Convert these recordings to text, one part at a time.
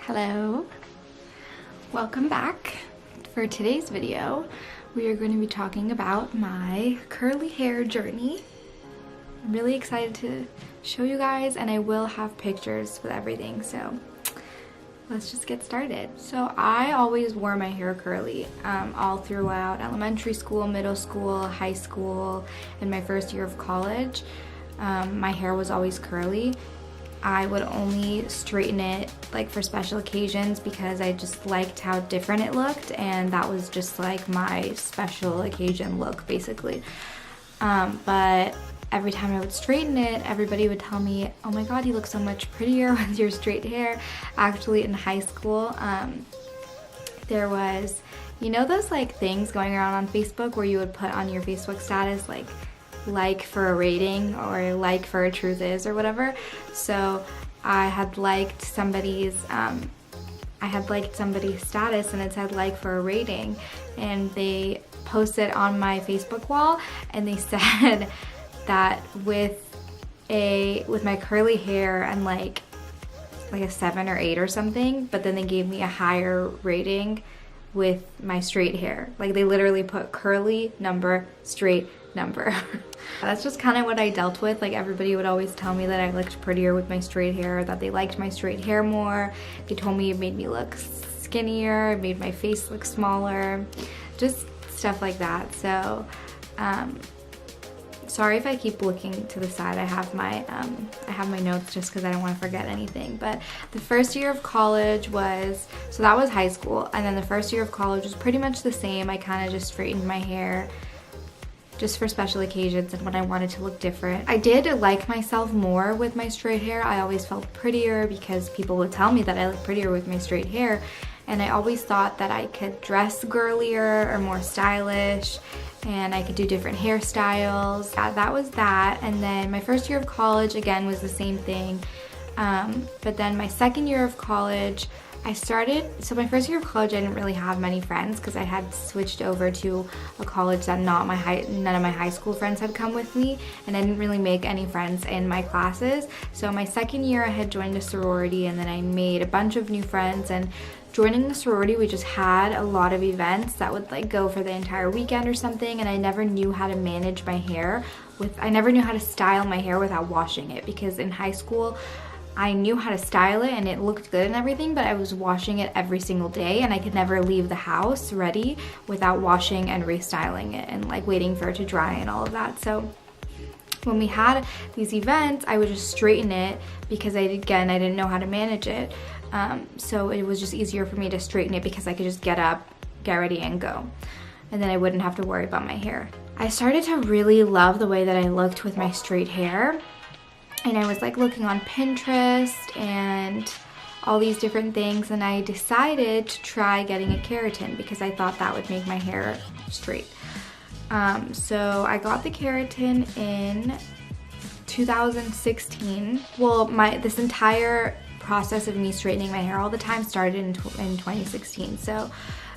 Hello, welcome back. For today's video, we are going to be talking about my curly hair journey. I'm really excited to show you guys, and I will have pictures with everything, so let's just get started. So I always wore my hair curly all throughout elementary school, middle school, high school, and my first year of college. My hair was always curly. I would only straighten it like for special occasions because I just liked how different it looked, and that was just like my special occasion look basically. But every time I would straighten it, everybody would tell me, oh my god, you look so much prettier with your straight hair. Actually in high school, there was, you know those like things going around on Facebook where you would put on your Facebook status like for a rating or like for a truth is or whatever. So I had liked somebody's status and it said like for a rating, and they posted on my Facebook wall and they said that with my curly hair and like a 7 or 8 or something, but then they gave me a higher rating with my straight hair. Like they literally put curly number, straight number. That's just kind of what I dealt with. Like everybody would always tell me that I looked prettier with my straight hair, that they liked my straight hair more. They told me it made me look skinnier, it made my face look smaller, just stuff like that. So sorry if I keep looking to the side. I have my notes just because I don't want to forget anything. But the first year of college so that was high school, and then the first year of college was pretty much the same. I kind of just straightened my hair just for special occasions and when I wanted to look different. I did like myself more with my straight hair. I always felt prettier because people would tell me that I look prettier with my straight hair, and I always thought that I could dress girlier or more stylish, and I could do different hairstyles. That was that. And then my first year of college again was the same thing, but then my second year of college so my first year of college I didn't really have many friends because I had switched over to a college that none of my high school friends had come with me, and I didn't really make any friends in my classes. So my second year I had joined a sorority, and then I made a bunch of new friends, and joining the sorority we just had a lot of events that would like go for the entire weekend or something, and I never knew how to manage my hair I never knew how to style my hair without washing it, because in high school I knew how to style it and it looked good and everything, but I was washing it every single day, and I could never leave the house ready without washing and restyling it and like waiting for it to dry and all of that. So when we had these events, I would just straighten it because I didn't know how to manage it. So it was just easier for me to straighten it because I could just get up, get ready, and go. And then I wouldn't have to worry about my hair. I started to really love the way that I looked with my straight hair. And I was like looking on Pinterest and all these different things, and I decided to try getting a keratin because I thought that would make my hair straight. So I got the keratin in 2016. Well, this entire process of me straightening my hair all the time started in 2016. So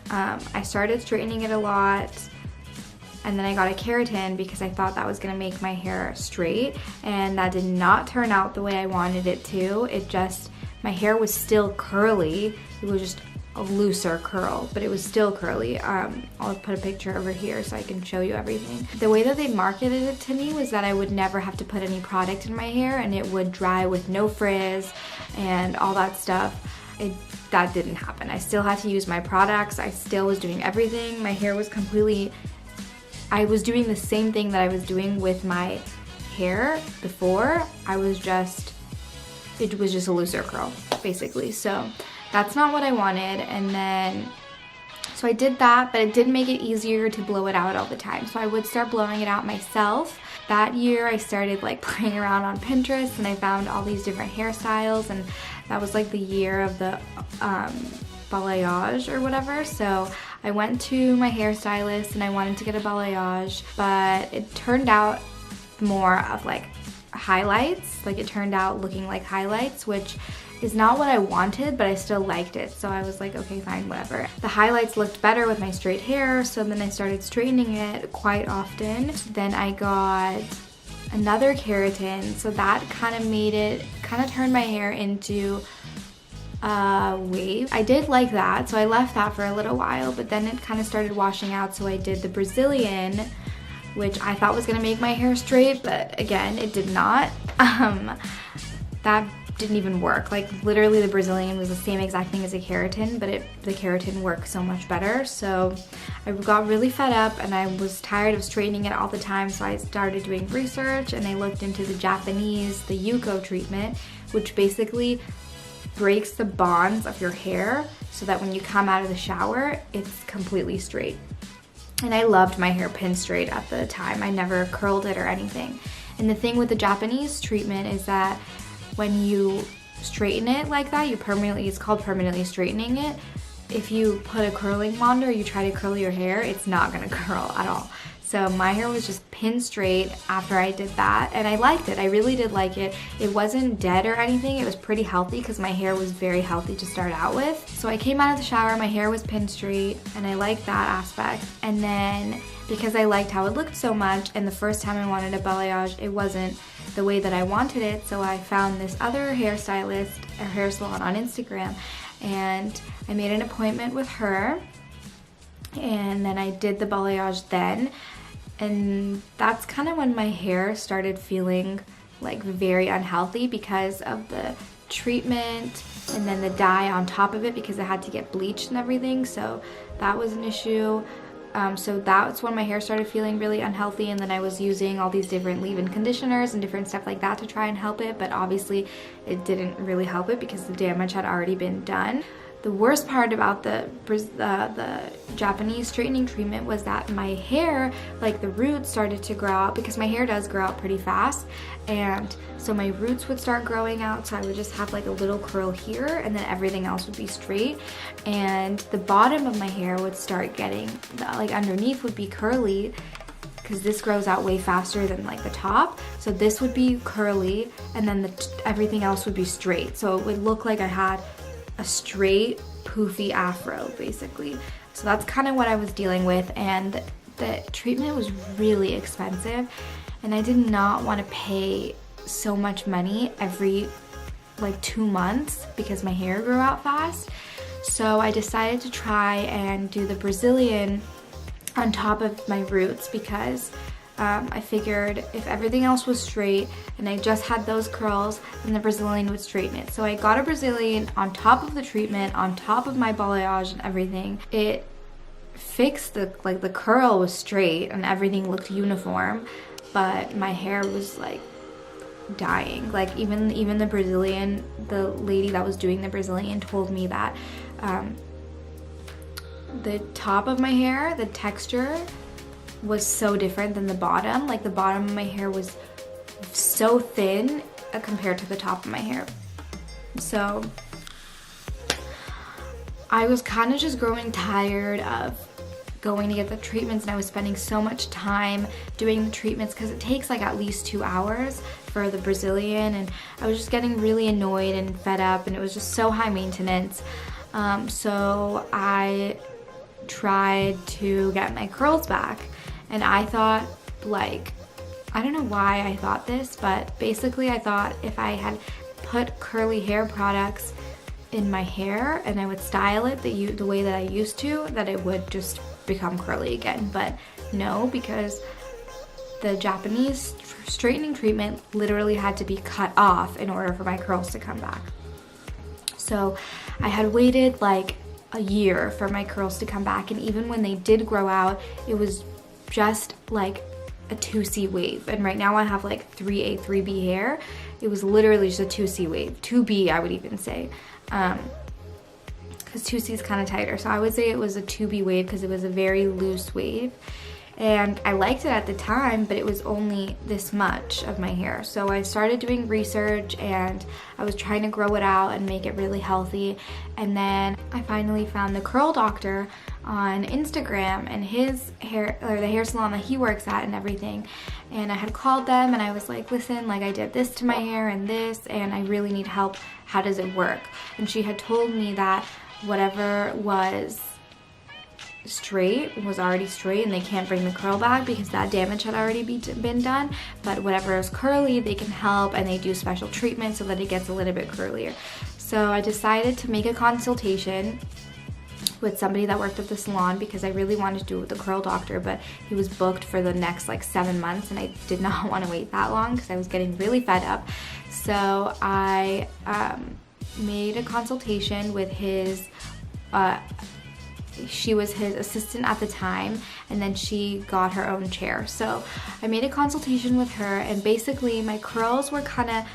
I started straightening it a lot, and then I got a keratin because I thought that was gonna make my hair straight, and that did not turn out the way I wanted it to. My hair was still curly. It was just a looser curl, but it was still curly. I'll put a picture over here so I can show you everything. The way that they marketed it to me was that I would never have to put any product in my hair, and it would dry with no frizz and all that stuff. That didn't happen. I still had to use my products. I still was doing everything. My hair was I was doing the same thing that I was doing with my hair before. It was just a looser curl, basically. So that's not what I wanted. And then, so I did that, but it did make it easier to blow it out all the time. So I would start blowing it out myself. That year I started like playing around on Pinterest, and I found all these different hairstyles, and that was like the year of the balayage or whatever. So I went to my hairstylist and I wanted to get a balayage, but it turned out more of like highlights. Like it turned out looking like highlights, which is not what I wanted, but I still liked it. So I was like, okay, fine, whatever. The highlights looked better with my straight hair, so then I started straightening it quite often. Then I got another keratin, so that kind of turned my hair into wave. I did like that, so I left that for a little while, but then it kind of started washing out, so I did the Brazilian, which I thought was gonna make my hair straight, but again, it did not. That didn't even work. Like literally the Brazilian was the same exact thing as a keratin, but the keratin worked so much better. So I got really fed up and I was tired of straightening it all the time, so I started doing research and I looked into the Japanese, the Yuko treatment, which basically breaks the bonds of your hair so that when you come out of the shower, it's completely straight. And I loved my hair pin straight at the time. I never curled it or anything. And the thing with the Japanese treatment is that when you straighten it like that, it's called permanently straightening it. If you put a curling wand or you try to curl your hair, it's not gonna curl at all. So my hair was just pin straight after I did that, and I liked it. I really did like it. It wasn't dead or anything. It was pretty healthy because my hair was very healthy to start out with. So I came out of the shower, my hair was pin straight, and I liked that aspect. And then because I liked how it looked so much, and the first time I wanted a balayage, it wasn't the way that I wanted it, so I found this other hairstylist or hair salon on Instagram, and I made an appointment with her, and then I did the balayage then, and that's kind of when my hair started feeling like very unhealthy because of the treatment and then the dye on top of it because it had to get bleached and everything, so that was an issue. So that's when my hair started feeling really unhealthy, and then I was using all these different leave-in conditioners and different stuff like that to try and help it, but obviously it didn't really help it because the damage had already been done. The worst part about the Japanese straightening treatment was that my hair, like the roots started to grow out because my hair does grow out pretty fast, and so my roots would start growing out, so I would just have like a little curl here and then everything else would be straight, and the bottom of my hair would start getting, like underneath would be curly because this grows out way faster than like the top, so this would be curly and then everything else would be straight, so it would look like I had a straight poofy afro basically. So that's kind of what I was dealing with, and the treatment was really expensive and I did not want to pay so much money every like 2 months because my hair grew out fast. So I decided to try and do the Brazilian on top of my roots because I figured if everything else was straight and I just had those curls, then the Brazilian would straighten it. So I got a Brazilian on top of the treatment, on top of my balayage and everything. It fixed the curl was straight and everything looked uniform, but my hair was like dying. Like even the Brazilian, the lady that was doing the Brazilian told me that the top of my hair, the texture was so different than the bottom. Like the bottom of my hair was so thin compared to the top of my hair. So I was kind of just growing tired of going to get the treatments, and I was spending so much time doing the treatments because it takes like at least 2 hours for the Brazilian, and I was just getting really annoyed and fed up, and it was just so high maintenance. So I tried to get my curls back, and I thought, like, I don't know why I thought this, but basically I thought if I had put curly hair products in my hair and I would style it the way that I used to, that it would just become curly again. But no, because the Japanese straightening treatment literally had to be cut off in order for my curls to come back. So I had waited like a year for my curls to come back, and even when they did grow out, it was just like a 2C wave, and right now I have like 3A, 3B hair. It was literally just a 2C wave, 2B I would even say, because 2C is kind of tighter, so I would say it was a 2B wave because it was a very loose wave, and I liked it at the time, but it was only this much of my hair. So I started doing research and I was trying to grow it out and make it really healthy, and then I finally found the curl doctor on Instagram and his hair, or the hair salon that he works at and everything, and I had called them and I was like, listen, like I did this to my hair and this, and I really need help. How does it work? And she had told me that whatever was straight was already straight and they can't bring the curl back because that damage had already been done, but whatever is curly they can help, and they do special treatment so that it gets a little bit curlier. So I decided to make a consultation with somebody that worked at the salon because I really wanted to do it with the curl doctor, but he was booked for the next like 7 months and I did not want to wait that long because I was getting really fed up. So I made a consultation with his, she was his assistant at the time, and then she got her own chair. So I made a consultation with her, and basically my curls were kind of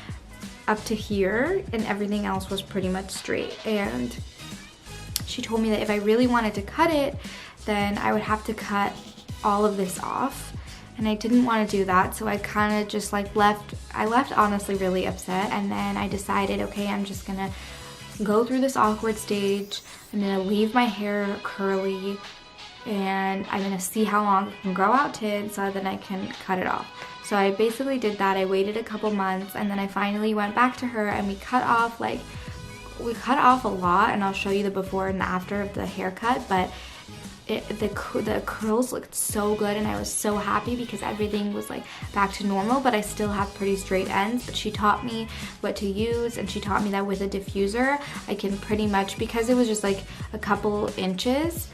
up to here and everything else was pretty much straight. And she told me that if I really wanted to cut it, then I would have to cut all of this off. And I didn't want to do that, so I kind of just like left honestly really upset. And then I decided, okay, I'm just gonna go through this awkward stage. I'm gonna leave my hair curly and I'm gonna see how long it can grow out to so then I can cut it off. So I basically did that. I waited a couple months and then I finally went back to her and we cut off a lot, and I'll show you the before and the after of the haircut, but the curls looked so good and I was so happy because everything was like back to normal, but I still have pretty straight ends. But she taught me what to use, and she taught me that with a diffuser I can pretty much, because it was just like a couple inches,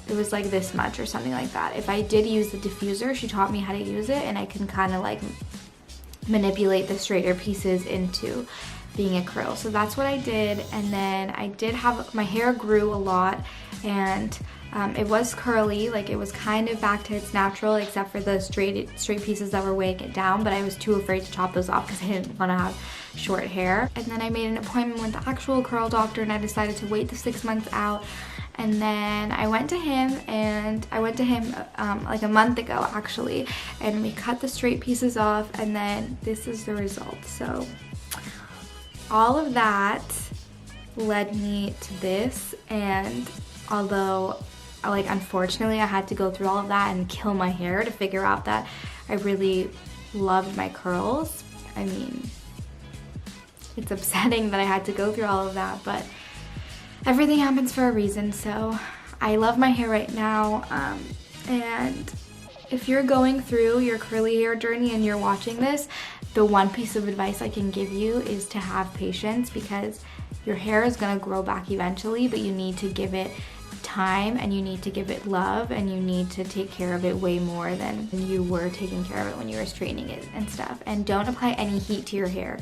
it was like this much or something like that. If I did use the diffuser, she taught me how to use it, and I can kind of like manipulate the straighter pieces into being a curl. So that's what I did. And then I did have, my hair grew a lot, and it was curly, like it was kind of back to its natural except for the straight pieces that were weighing it down, but I was too afraid to chop those off because I didn't want to have short hair. And then I made an appointment with the actual curl doctor, and I decided to wait the 6 months out. And then I went to him, like a month ago actually, and we cut the straight pieces off, and then this is the result. So all of that led me to this, and although like unfortunately I had to go through all of that and kill my hair to figure out that I really loved my curls. I mean, it's upsetting that I had to go through all of that, but everything happens for a reason. So I love my hair right now, and if you're going through your curly hair journey and you're watching this, the one piece of advice I can give you is to have patience, because your hair is gonna grow back eventually, but you need to give it time and you need to give it love and you need to take care of it way more than you were taking care of it when you were straightening it and stuff. And don't apply any heat to your hair.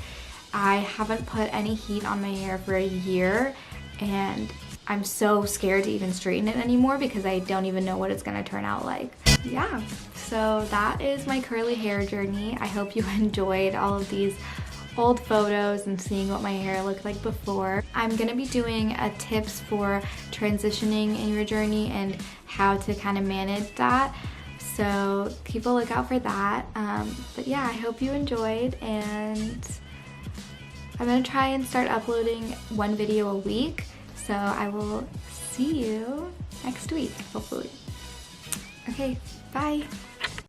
I haven't put any heat on my hair for a year, and I'm so scared to even straighten it anymore because I don't even know what it's gonna turn out like. Yeah, so that is my curly hair journey. I hope you enjoyed all of these old photos and seeing what my hair looked like before. I'm gonna be doing a tips for transitioning in your journey and how to kind of manage that. So keep a lookout for that. But yeah, I hope you enjoyed, and I'm gonna try and start uploading one video a week. So I will see you next week, hopefully. Okay, bye.